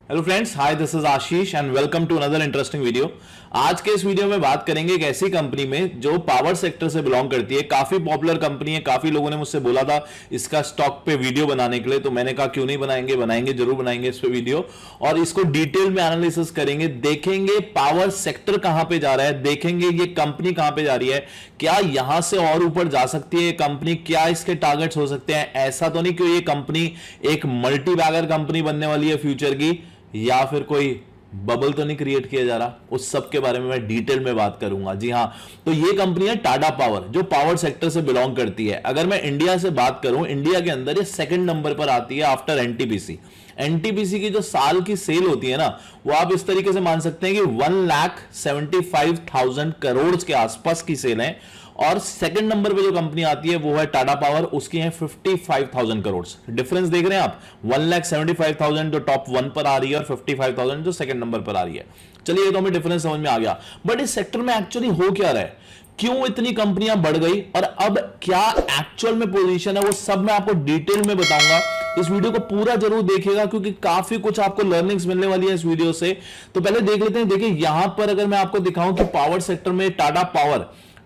Hello friends, hi, this is Ashish and welcome to another interesting video. आज के इस video में बात करेंगे एक ऐसी कंपनी में जो पावर सेक्टर से बिलोंग करती है। काफी पॉपुलर कंपनी है, काफी लोगों ने मुझसे बोला था इसका स्टॉक पे वीडियो बनाने के लिए, तो मैंने कहा क्यों नहीं बनाएंगे जरूर बनाएंगे इस पे वीडियो और इसको डिटेल में एनालिसिस करेंगे, देखेंगे पावर सेक्टर कहां पे जा रहा है, देखेंगे ये कंपनी कहां पे जा रही है, क्या यहां से और ऊपर जा सकती है कंपनी, क्या इसके टारगेट्स हो सकते हैं। ऐसा तो नहीं कि ये कंपनी एक मल्टी बैगर कंपनी बनने वाली है फ्यूचर की, या फिर कोई बबल तो नहीं क्रिएट किया जा रहा। उस सब के बारे में मैं डिटेल में बात करूंगा। जी हां, तो ये कंपनी है टाटा पावर, जो पावर सेक्टर से बिलोंग करती है। अगर मैं इंडिया से बात करूं, इंडिया के अंदर ये सेकंड नंबर पर आती है आफ्टर एनटीपीसी। एनटीपीसी की जो साल की सेल होती है ना, वो आप इस तरीके से मान सकते हैं कि 1,75,000 करोड़ के आसपास की सेल है। और सेकंड नंबर पे जो कंपनी आती है वो है टाटा पावर, उसकी है 55,000 करोड़। डिफरेंस देख रहे हैं आप, 1,75,000 जो टॉप वन पर आ रही है और 55,000 जो सेकंड नंबर पर आ रही है। चलिए, ये तो हमें डिफरेंस समझ में आ गया, बट इस सेक्टर में एक्चुअली हो क्या रहा है, क्यों इतनी कंपनियां बढ़ गई और अब क्या एक्चुअल में पोजीशन है, वो सब मैं आपको डिटेल में बताऊंगा। इस वीडियो को पूरा जरूर देखिएगा क्योंकि काफी कुछ आपको लर्निंग्स मिलने वाली है इस वीडियो से। तो पहले देख लेते हैं। देखिए, यहां पर अगर मैं आपको दिखाऊं कि पावर सेक्टर में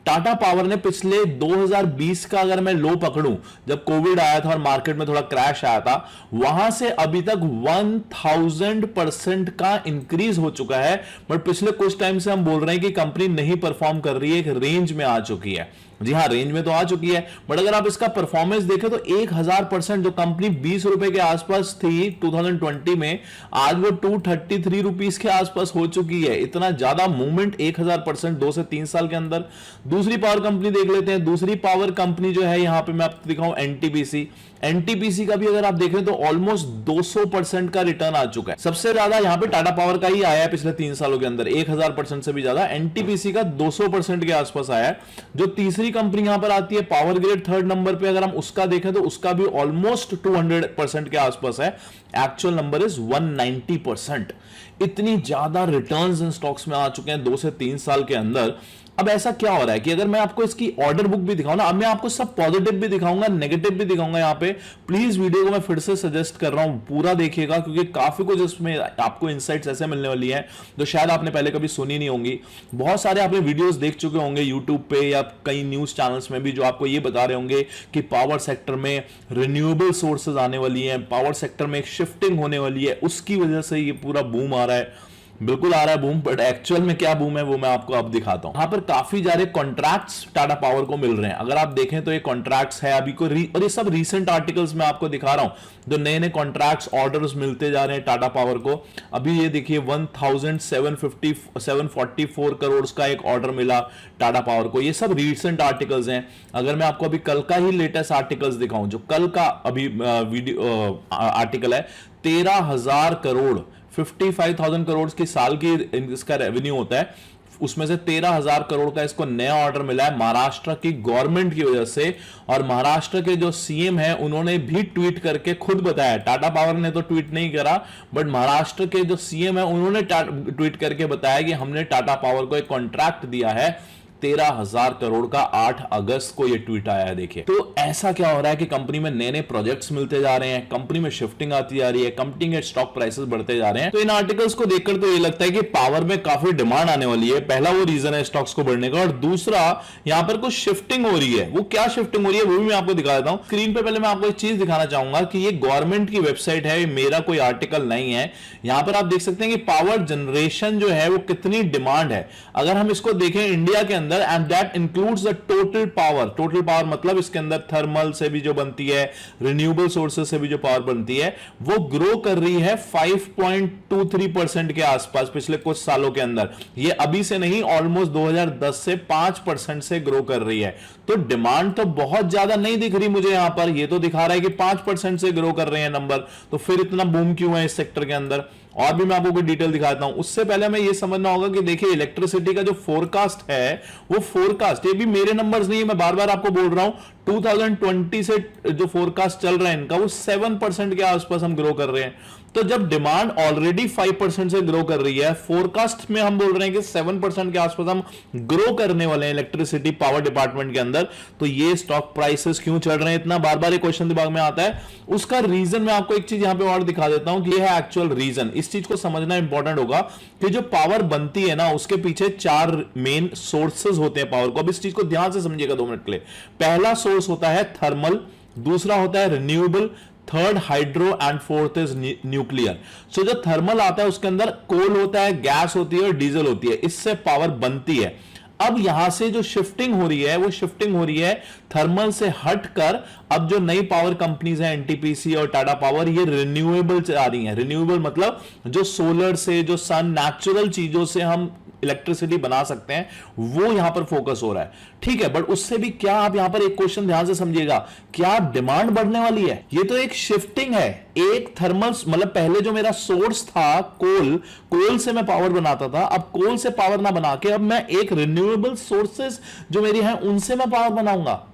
टाटा पावर ने पिछले 2020 का अगर मैं लो पकड़ूं, जब कोविड आया था और मार्केट में थोड़ा क्रैश आया था, वहां से अभी तक 1000% का इंक्रीज हो चुका है। बट पिछले कुछ टाइम से हम बोल रहे हैं कि कंपनी नहीं परफॉर्म कर रही है, एक रेंज में आ चुकी है। जी हां, रेंज में तो आ चुकी है, बट अगर आप इसका परफॉर्मेंस देखें तो 1000%, जो कंपनी 20 रुपए के आसपास थी 2020 में, आज वो 233 रुपीस के आसपास हो चुकी है। इतना ज्यादा मूवमेंट 1000% 2 से 3 साल के अंदर। दूसरी पावर कंपनी देख लेते हैं। दूसरी पावर कंपनी जो है, यहां पे मैं आपको दिखाऊं, एनटीपीसी। एनटीपीसी का भी अगर आप देखें तो ऑलमोस्ट 200% का रिटर्न आ चुका है। सबसे ज्यादा यहां पे टाटा पावर का ही आया है पिछले 3 सालों के अंदर, 1000% से भी ज्यादा। एनटीपीसी का 200% के आसपास आया है। जो तीसरी कंपनी यहां पर आती है पावर ग्रिड, थर्ड नंबर पे अगर हम उसका देखें तो उसका भी ऑलमोस्ट 200% के आसपास है। Actual number is 190%। इतनी ज्यादा रिटर्न्स इन स्टॉक्स में आ चुके हैं 2 से 3 साल के अंदर। अब ऐसा क्या हो रहा है कि अगर मैं आपको इसकी ऑर्डर बुक भी दिखाऊं ना, अब मैं आपको सब पॉजिटिव भी दिखाऊंगा, नेगेटिव भी दिखाऊंगा। यहां पे प्लीज वीडियो को मैं फिर से सजेस्ट कर रहा हूं, पूरा देखिएगा क्योंकि काफी कुछ इसमें आपको इनसाइट्स ऐसे मिलने वाली है जो शायद आपने पहले कभी सुनी नहीं होंगी। बहुत सारे आपने वीडियोस देख चुके होंगे यूट्यूब पे या कई न्यूज चैनल्स में भी, जो आपको ये बता रहे होंगे कि पावर सेक्टर में रिन्यूएबल सोर्सेज आने वाली है, पावर सेक्टर में एक शिफ्टिंग होने वाली है, उसकी वजह से ये पूरा बूम आ रहा है। बिल्कुल आ रहा है बूम, बट एक्चुअल में क्या बूम है वो मैं आपको अब दिखाता हूं। यहां पर काफी सारे कॉन्ट्रैक्ट्स टाटा पावर को मिल रहे हैं। अगर आप देखें तो ये कॉन्ट्रैक्ट्स है अभी को और ये सब रीसेंट आर्टिकल्स में आपको दिखा रहा हूं, जो नए नए कॉन्ट्रैक्ट्स ऑर्डर्स मिलते जा रहे हैं टाटा पावर को। अभी ये देखिए 1744 करोड़ का एक ऑर्डर मिला टाटा पावर को। ये सब रीसेंट आर्टिकल्स हैं। अगर मैं आपको अभी कल का ही लेटेस्ट आर्टिकल्स दिखाऊं, जो कल का अभी वीडियो आर्टिकल है, 13,000 करोड़, 55,000 करोड़ की साल की इसका रेवेन्यू होता है, उसमें से 13,000 करोड़ का इसको नया ऑर्डर मिला है महाराष्ट्र की गवर्नमेंट की वजह से। और महाराष्ट्र के जो सीएम हैं उन्होंने भी ट्वीट करके खुद बताया, टाटा पावर ने तो ट्वीट नहीं करा, बट महाराष्ट्र के जो सीएम है उन्होंने ट्वीट करके बताया कि हमने टाटा पावर को एक कॉन्ट्रैक्ट दिया है 13,000 करोड़ का। 8 अगस्त को यह ट्वीट आया है। देखिए, तो ऐसा क्या हो रहा है कि कंपनी में नए नए प्रोजेक्ट्स मिलते जा रहे हैं, कंपनी में शिफ्टिंग आती जा रही है, कंपनी के स्टॉक प्राइसेस बढ़ते जा रहे हैं। तो इन आर्टिकल्स को देखकर तो ये लगता है कि पावर में काफी डिमांड आने वाली है। पहला वो रीजन है स्टॉक्स को बढ़ने का, और दूसरा यहां पर कुछ शिफ्टिंग हो रही है। वो क्या शिफ्टिंग हो रही है वो भी मैं आपको दिखा देता हूं। स्क्रीन पे पहले मैं आपको एक चीज दिखाना चाहूंगा कि ये गवर्नमेंट की वेबसाइट है, मेरा कोई आर्टिकल नहीं है। यहां पर आप देख सकते हैं कि पावर जनरेशन जो है वो कितनी डिमांड है। अगर हम इसको देखें इंडिया के अंदर, and that includes the total power मतलब इसके अंदर थर्मल से भी जो बनती है, रिन्यूएबल सोर्सेस से भी जो पावर बनती है, वो ग्रो कर रही है 5.23% के आसपास पिछले कुछ सालों के अंदर। ये अभी से नहीं, ऑलमोस्ट 2010 से 5% से ग्रो कर रही है। तो डिमांड तो बहुत ज्यादा नहीं दिख रही मुझे यहां पर। ये तो दिखा रहा है कि 5% से ग्रो कर रहे हैं नंबर, तो फिर इतना बूम क्यों है इस सेक्टर के अंदर। और भी मैं आपको कोई डिटेल दिखाता हूं। उससे पहले हमें यह समझना होगा कि देखिए, इलेक्ट्रिसिटी का जो फोरकास्ट है, वो फोरकास्ट, ये भी मेरे नंबर्स नहीं है, मैं बार बार आपको बोल रहा हूं, 2020 से जो फोरकास्ट चल रहा है इनका, वो 7% के आसपास हम ग्रो कर रहे हैं। तो जब डिमांड ऑलरेडी 5% से ग्रो कर रही है, फोरकास्ट में हम बोल रहे हैं कि 7% के आसपास हम ग्रो करने वाले हैं इलेक्ट्रिसिटी पावर डिपार्टमेंट के अंदर, तो ये स्टॉक प्राइसेस क्यों चढ़ रहे हैं इतना, बार बार ये क्वेश्चन दिमाग में आता है। उसका रीजन मैं आपको एक चीज यहां पे और दिखा देता हूं कि ये है एक्चुअल रीजन। इस चीज को समझना इंपॉर्टेंट होगा कि जो पावर बनती है ना, उसके पीछे 4 मेन सोर्सेज होते हैं पावर को। अब इस चीज को ध्यान से समझिएगा 2 मिनट के लिए। पहला सोर्स होता है थर्मल, दूसरा होता है renewable, third hydro and fourth is nuclear. So जो थर्मल आता है उसके अंदर कोल होता है, गैस होती है और डीजल होती है, इससे पावर बनती है। अब यहां से जो शिफ्टिंग हो रही है वो शिफ्टिंग हो रही है थर्मल से हटकर, अब जो नई पावर कंपनीज हैं एनटीपीसी और टाटा पावर, ये रिन्यूएबल आ रही हैं। रिन्यूएबल मतलब जो सोलर से, जो सन, नेचुरल चीजों से हम इलेक्ट्रिसिटी बना सकते हैं, वो यहां पर फोकस हो रहा है। ठीक है, बट उससे भी क्या, आप यहां पर एक क्वेश्चन ध्यान से समझिएगा, क्या डिमांड बढ़ने वाली है? ये तो एक शिफ्टिंग है। एक थर्मल मतलब पहले जो मेरा सोर्स था कोल से मैं पावर बनाता था, अब कोल से पावर ना बना के अब मैं एक रिन्यूएबल सोर्सेस जो मेरी हैं उनसे मैं पावर बनाऊंगा।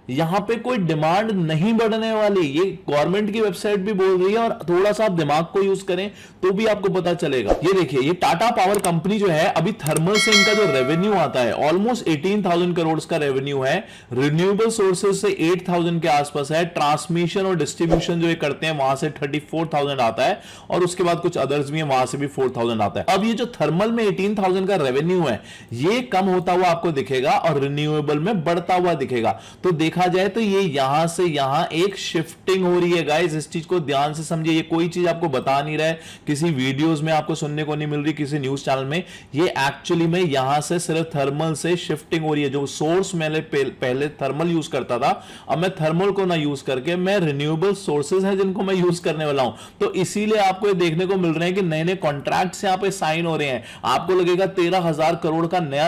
यहां पे कोई डिमांड नहीं बढ़ने वाली, ये गवर्नमेंट की वेबसाइट भी बोल रही है, और थोड़ा सा आप दिमाग को यूज करें तो भी आपको पता चलेगा। ये देखिए, ये टाटा पावर कंपनी जो है, अभी थर्मल से इनका जो रेवेन्यू आता है ऑलमोस्ट 18,000 करोड़ का रेवेन्यू है, रिन्यूएबल सोर्सेज से 8,000 के आसपास है, ट्रांसमिशन और डिस्ट्रीब्यूशन जो ये करते हैं वहां से 34,000 आता है, और उसके बाद कुछ अदर्स भी है वहां से भी 4,000 आता है। अब ये जो थर्मल में 18,000 का रेवेन्यू है, ये कम होता हुआ आपको दिखेगा और रिन्यूएबल में बढ़ता हुआ दिखेगा। तो देखा जाए तो ये यहां से यहां एक शिफ्टिंग हो रही है गाइस, इस चीज को ध्यान से समझिए। ये कोई चीज आपको बता नहीं रहा है, किसी वीडियोस में आपको सुनने को नहीं मिल रही, किसी न्यूज चैनल में, ये एक्चुअली में यहां से सिर्फ थर्मल से शिफ्टिंग हो रही है। जो सोर्स मैंने पहले थर्मल यूज करता था, अब मैं थर्मल को ना यूज करके मैं रिन्यूएबल सोर्सेज हैं जिनको मैं यूज करने वाला हूं। तो इसीलिए आपको ये देखने को मिल रहे हैं कि नए नए कॉन्ट्रैक्ट्स यहां पे साइन हो रहे हैं। आपको लगेगा 13,000 करोड़ का नया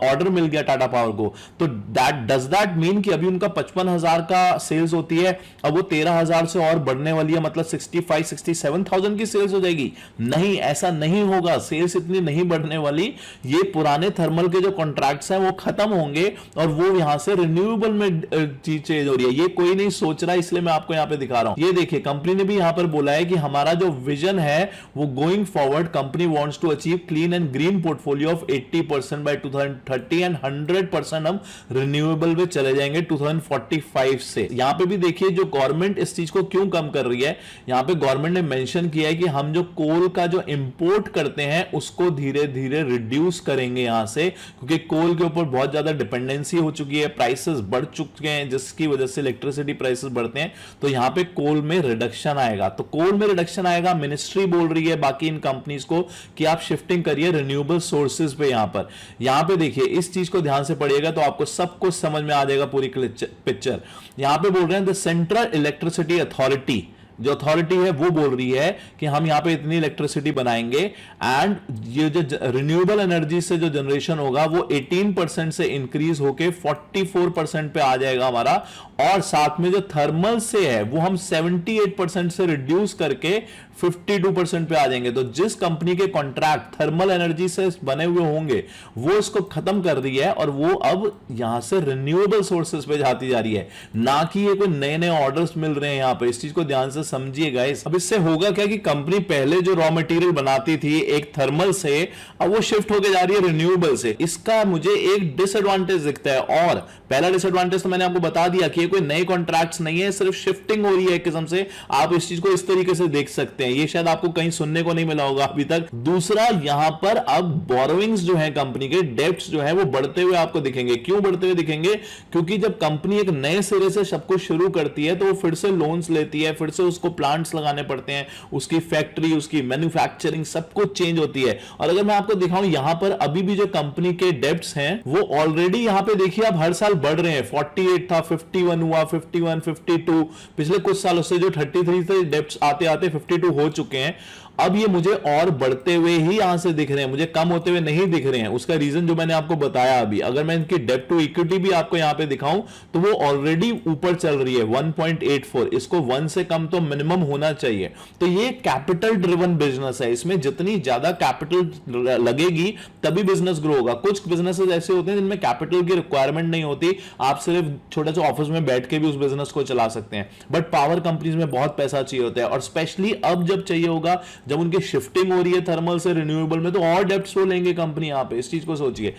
ऑर्डर मिल गया टाटा पावर को, तो डज दैट मीन कि अभी उनका 55,000 का सेल्स होती है, अब वो 13,000 से और बढ़ने वाली है, मतलब 65-67,000 की सेल्स हो जाएगी? नहीं, ऐसा नहीं होगा, सेल्स इतनी नहीं बढ़ने वाली। ये पुराने थर्मल के जो कॉन्ट्रैक्ट्स हैं वो खत्म होंगे और वो यहां से रिन्यूएबल में चीज चेंज हो रही है। ये कोई नहीं सोच रहा, इसलिए मैं आपको यहां पे दिखा रहा हूं। ये देखिए, कंपनी ने भी यहां पर बोला है कि हमारा जो विजन है वो going forward, company wants to achieve clean and green portfolio of 80% by 2030 and 100% हम रिन्यूएबल में चले जाएंगे 2045 से। यहां पे भी देखिए, जो गवर्नमेंट इस चीज को क्यों कम कर रही है, यहां पे गवर्नमेंट ने मेंशन किया है कि हम जो कोल का जो इंपोर्ट करते हैं उसको धीरे धीरे रिड्यूस करेंगे यहां से, क्योंकि कोल के ऊपर बहुत ज्यादा डिपेंडेंसी हो चुकी है, प्राइसेस बढ़ चुके हैं, जिसकी वजह से इलेक्ट्रिसिटी प्राइसेस बढ़ते हैं। तो यहां पे कोल में रिडक्शन आएगा, तो कोल में रिडक्शन आएगा। मिनिस्ट्री बोल रही है बाकी इन कंपनीज को कि आप शिफ्टिंग करिए रिन्यूएबल सोर्सेज पे। यहां पे देखिए, इस चीज को ध्यान से पढ़िएगा तो आपको सब कुछ समझ में आ जाएगा, पूरी पिक्चर। यहां पे बोल रहे हैं द सेंट्रल इलेक्ट्रिसिटी अथॉरिटी, जो अथॉरिटी है वो बोल रही है कि हम यहां पे इतनी इलेक्ट्रिसिटी बनाएंगे, एंड ये जो रिन्यूएबल एनर्जी से जो जनरेशन होगा वो 18% से इंक्रीज होके 44% पे आ जाएगा हमारा, और साथ में जो थर्मल से है वो हम 78% से रिड्यूस करके 52% पे आ जाएंगे। तो जिस कंपनी के कॉन्ट्रैक्ट थर्मल एनर्जी से बने हुए होंगे वो इसको खत्म कर रही है, और वो अब यहां से रिन्यूएबल सोर्सेज पे जाती जा रही है, ना कि ये कोई नए नए ऑर्डर्स मिल रहे हैं यहां पे। इस चीज को ध्यान से समझिएगा। अब इससे होगा क्या कि कंपनी पहले जो रॉ मटेरियल बनाती थी एक थर्मल से, अब वो शिफ्ट होके जा रही है रिन्यूएबल से। इसका मुझे एक डिसएडवांटेज दिखता है, और पहला डिसएडवांटेज तो मैंने आपको बता दिया कि ये कोई नए कॉन्ट्रैक्ट्स नहीं है, सिर्फ शिफ्टिंग हो रही है एक किस्म से। आप इस चीज को इस तरीके से देख सकते हैं, ये शायद आपको कहीं सुनने को नहीं मिला होगा अभी तक। दूसरा, यहां पर अब बोरोइंग्स जो है कंपनी के, डेब्ट्स जो है वो बढ़ते हुए आपको दिखेंगे। क्यों बढ़ते हुए दिखेंगे? क्योंकि जब कंपनी एक नए सिरे से सब कुछ शुरू करती है तो वो फिर से लोन्स लेती है, फिर से उसको प्लांट्स लगाने पड़ते हैं, उसकी फैक्ट्री, उसकी मैन्युफैक्चरिंग सब कुछ चेंज होती है। और अगर मैं आपको दिखाऊं यहां पर अभी भी जो कंपनी के डेब्ट्स हैं वो ऑलरेडी यहां पे देखिए अब हर साल बढ़ रहे हैं। 48 था, 51 हुआ, 51, 52, पिछले कुछ सालों से जो 33 से डेब्ट्स आते आते 52 हो चुके हैं। अब ये मुझे और बढ़ते हुए ही यहां से दिख रहे हैं, मुझे कम होते हुए नहीं दिख रहे हैं। उसका रीजन जो मैंने आपको बताया अभी, अगर मैं इनकी डेब्ट टू इक्विटी भी आपको यहां पे दिखाऊं तो वो ऑलरेडी ऊपर चल रही है 1.84। इसको 1 से कम तो मिनिमम होना चाहिए। तो ये कैपिटल ड्रिवन बिजनेस है, इसमें जितनी ज्यादा कैपिटल लगेगी तभी बिजनेस ग्रो होगा। कुछ बिजनेसेस ऐसे होते हैं जिनमें कैपिटल की रिक्वायरमेंट नहीं होती, आप सिर्फ छोटे से ऑफिस में बैठ के भी उस बिजनेस को चला सकते हैं। बट पावर कंपनीज में बहुत पैसा चाहिए होता है, और स्पेशली अब जब चाहिए होगा, जब उनकी शिफ्टिंग हो रही है थर्मल से रिन्यूएबल में, तो और डेप्थ वो लेंगे कंपनी। यहां पे इस चीज को सोचिए।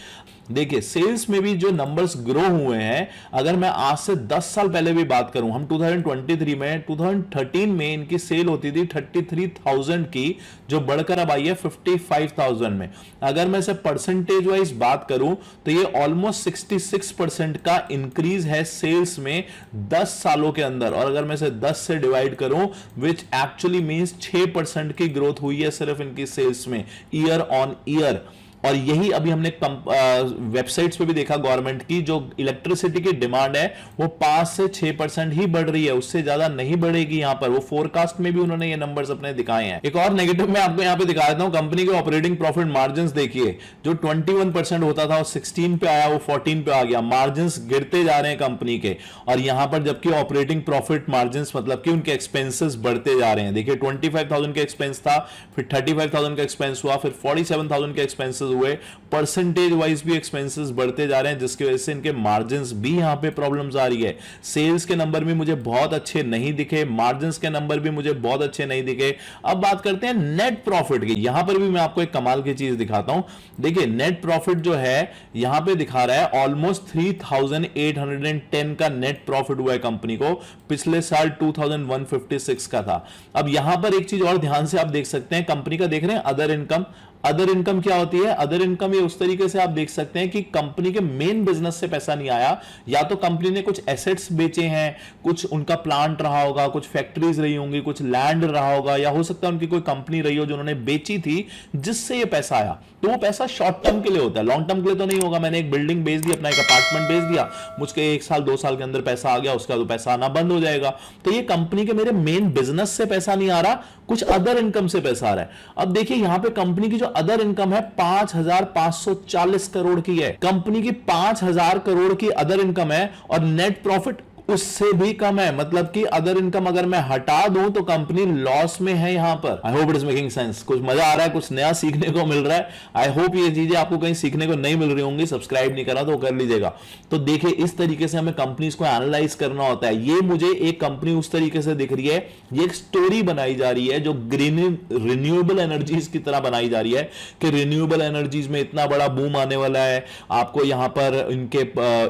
देखिए सेल्स में भी जो नंबर्स ग्रो हुए हैं, अगर मैं आज से 10 साल पहले भी बात करूं, हम 2023 में 2013 में इनकी सेल होती थी 33,000 की, जो बढ़कर अब आई है 55,000 में। अगर मैं इसे परसेंटेज वाइज बात करूं तो ये ऑलमोस्ट 66% का इंक्रीज है सेल्स में 10 सालों के अंदर। और अगर मैं इसे 10 से डिवाइड करूं, विच एक्चुअली मींस 6% की ग्रोथ हुई है सिर्फ इनकी सेल्स में ईयर ऑन ईयर। और यही अभी हमने वेबसाइट्स पे भी देखा गवर्नमेंट की, जो इलेक्ट्रिसिटी की डिमांड है वो 5 से 6% ही बढ़ रही है, उससे ज्यादा नहीं बढ़ेगी। यहां पर वो फोरकास्ट में भी उन्होंने ये नंबर्स अपने दिखाए हैं। एक और नेगेटिव मैं आपको यहां पे दिखा देता हूं, कंपनी के ऑपरेटिंग प्रॉफिट मार्जिन देखिए, जो 21% होता था वो 16 पे आया, वो 14 पे आ गया। मार्जिन गिरते जा रहे हैं कंपनी के। और यहां पर जबकि ऑपरेटिंग प्रॉफिट मार्जिन मतलब कि उनके एक्सपेंसेस बढ़ते जा रहे हैं। देखिए 25,000 का एक्सपेंस था, फिर 35,000 का एक्सपेंस हुआ, फिर 47,000 के एक्सपेंसेस हुए। परसेंटेज वाइज भी एक्सपेंसेस बढ़ते जा रहे हैं, जिसकी वजह से इनके मार्जिन्स भी यहां पे प्रॉब्लम्स आ रही है। सेल्स के नंबर भी मुझे बहुत अच्छे नहीं दिखे, मार्जिन्स के नंबर भी मुझे बहुत अच्छे नहीं दिखे। अब बात करते हैं नेट प्रॉफिट की। यहां पर भी मैं आपको एक कमाल की चीज दिखाता हूं। देखिए नेट प्रॉफिट जो है यहां पे दिखा रहा है ऑलमोस्ट 3,810 का नेट प्रॉफिट हुआ है कंपनी को, पिछले साल 2,156 का था। अब यहां पर एक चीज और ध्यान से आप देख सकते हैं, कंपनी का देख रहे हैं अदर इनकम। अदर इनकम क्या होती है? अदर इनकम ये उस तरीके से आप देख सकते हैं कि कंपनी के मेन बिजनेस से पैसा नहीं आया, या तो कंपनी ने कुछ एसेट्स बेचे हैं, कुछ उनका प्लांट रहा होगा, कुछ फैक्ट्रीज रही होंगी, कुछ लैंड रहा होगा, या हो सकता है उनकी कोई कंपनी रही हो जो उन्होंने बेची थी जिससे ये पैसा आया। तो वो पैसा शॉर्ट टर्म के लिए होता है, लॉन्ग टर्म के लिए तो नहीं होगा। मैंने एक बिल्डिंग बेच दी, अपना एक अपार्टमेंट बेच दिया, मुझके 1 साल 2 साल के अंदर पैसा आ गया, उसका तो पैसा आना बंद हो जाएगा। तो ये कंपनी के मेरे मेन बिजनेस से पैसा नहीं आ रहा, कुछ अदर इनकम से पैसा आ रहा है। अब देखिए यहां पे कंपनी की जो अदर इनकम है 5,540 करोड़ की है। कंपनी की 5,000 करोड़ की अदर इनकम है, और नेट प्रॉफिट उससे भी कम है। मतलब कि अदर इनकम अगर मैं हटा दूं तो कंपनी लॉस में है यहां पर। I hope it is making sense. कुछ मजा आ रहा है, कुछ नया सीखने को मिल रहा है। आई होप ये चीजें आपको कहीं सीखने को नहीं मिल रही होंगी। सब्सक्राइब नहीं करा तो कर लीजिएगा। तो देखिए इस तरीके से हमें कंपनीज को एनालाइज करना होता है। ये मुझे एक कंपनी उस तरीके से दिख रही है, ये एक स्टोरी बनाई जा रही है जो ग्रीन रिन्यूएबल एनर्जीज की तरह बनाई जा रही है कि रिन्यूएबल एनर्जीज में इतना बड़ा बूम आने वाला है। आपको यहां पर इनके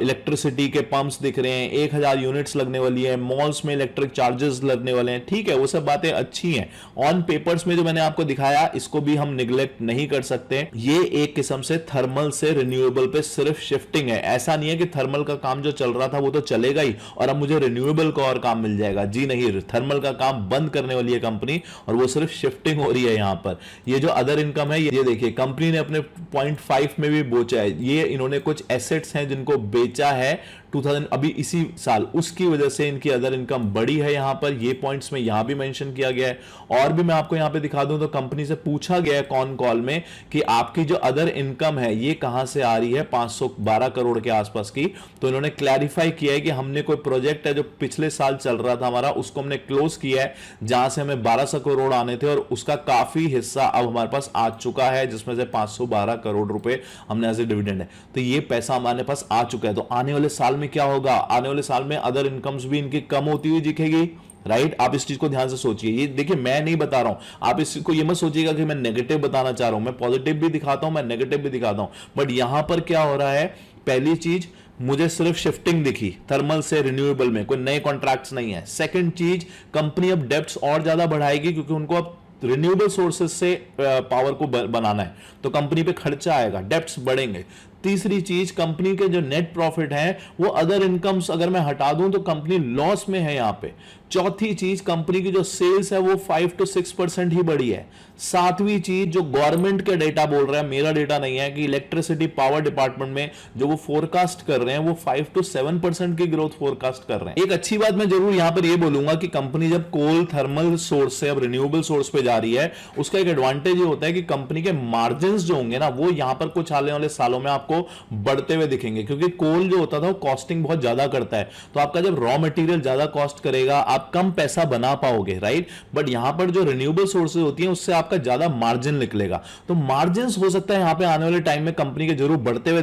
इलेक्ट्रिसिटी के पंप्स दिख रहे हैं, 1,000 यूनिट्स लगने वाली है, मॉल्स में इलेक्ट्रिक चार्जेस लगने वाले हैं। ठीक है, वो सब बातें अच्छी हैं। ऑन पेपर्स में जो मैंने आपको दिखाया इसको भी हम निगलेक्ट नहीं कर सकते। ये एक किस्म से थर्मल से रिन्यूएबल पे सिर्फ शिफ्टिंग है। ऐसा नहीं है कि थर्मल का काम जो चल रहा था वो तो चलेगा ही और अब मुझे रिन्यूएबल का और काम मिल जाएगा। जी नहीं, थर्मल का काम बंद करने वाली है कंपनी और वो सिर्फ शिफ्टिंग हो रही है। यहां पर ये जो अदर इनकम है, ये देखिए कंपनी ने अपने 0.5 में भी बेचा है। ये इन्होंने कुछ एसेट्स हैं जिनको बेचा है 2000 अभी इसी साल, उसकी वजह से इनकी अदर इनकम बढ़ी है। यहां पर ये पॉइंट्स में यहां भी मेंशन किया गया है। और भी मैं आपको यहां पे दिखा दूं तो कंपनी से पूछा गया है कॉन कॉल में कि आपकी जो अदर इनकम है ये कहां से आ रही है 512 करोड़ के आसपास की। तो इन्होंने क्लैरिफाई किया है कि हमने कोई प्रोजेक्ट है जो पिछले साल चल रहा था हमारा, उसको हमने क्लोज किया है जहां से हमें 1200 करोड़ आने थे और उसका काफी हिस्सा अब हमारे पास आ चुका है, जिसमें से 512 करोड़ रुपए हमने एज ए डिविडेंड है। तो ये पैसा हमारे पास आ चुका है। तो आने वाले साल में क्या होगा? आने वाले साल में अदर इनकम्स भी इनकी कम होती हुई दिखेगी। राइट, आप इस चीज को ध्यान से सोचिए। ये देखिए मैं नहीं बता रहा हूं, आप इसको ये मत सोचिएगा कि मैं नेगेटिव बताना चाह रहा हूं। मैं पॉजिटिव भी दिखाता हूं, मैं नेगेटिव भी दिखाता हूं। बट यहां पर क्या हो रहा है, पहली चीज मुझे सिर्फ शिफ्टिंग दिखी थर्मल से रिन्यूएबल में, कोई नए कॉन्ट्रैक्ट्स नहीं है। सेकंड चीज, कंपनी अब डेब्ट्स और ज्यादा बढ़ाएगी क्योंकि उनको अब रिन्यूएबल सोर्सेज से पावर को बनाना है, तो कंपनी पे खर्चा आएगा, डेब्ट्स बढ़ेंगे। तीसरी चीज, कंपनी के जो नेट प्रॉफिट है वो अदर इनकम्स अगर मैं हटा दूं तो कंपनी लॉस में है यहां पे। चौथी चीज, कंपनी की जो सेल्स है वो 5 to 6% ही बढ़ी है। सातवीं चीज, जो गवर्नमेंट के डेटा बोल रहा है, मेरा डेटा नहीं है, कि इलेक्ट्रिसिटी पावर डिपार्टमेंट में जो वो फोरकास्ट कर रहे हैं वो 5 to 7% की ग्रोथ फोरकास्ट कर रहे हैं। एक अच्छी बात मैं जरूर यहां पर ये बोलूंगा कि कंपनी जब कोल थर्मल सोर्स से अब रिन्यूएबल सोर्स पे जा रही है, उसका एक एडवांटेज ये होता है कि कंपनी के मार्जिन जो होंगे ना वो यहां पर कुछ आने वाले सालों में आपको आपको बढ़ते हुए दिखेंगे, क्योंकि कोल जो होता था वो कॉस्टिंग बहुत ज्यादा करता है, तो आपका जब रॉ मटेरियल ज्यादा कॉस्ट करेगा आप कम पैसा बना पाओगे, राइट। बट यहां पर जो रिन्यूएबल सोर्सेज होती हैं उससे आपका ज्यादा मार्जिन निकलेगा, तो मार्जिन हो सकता है यहां पे आने वाले टाइम में कंपनी के जरूर बढ़ते हुए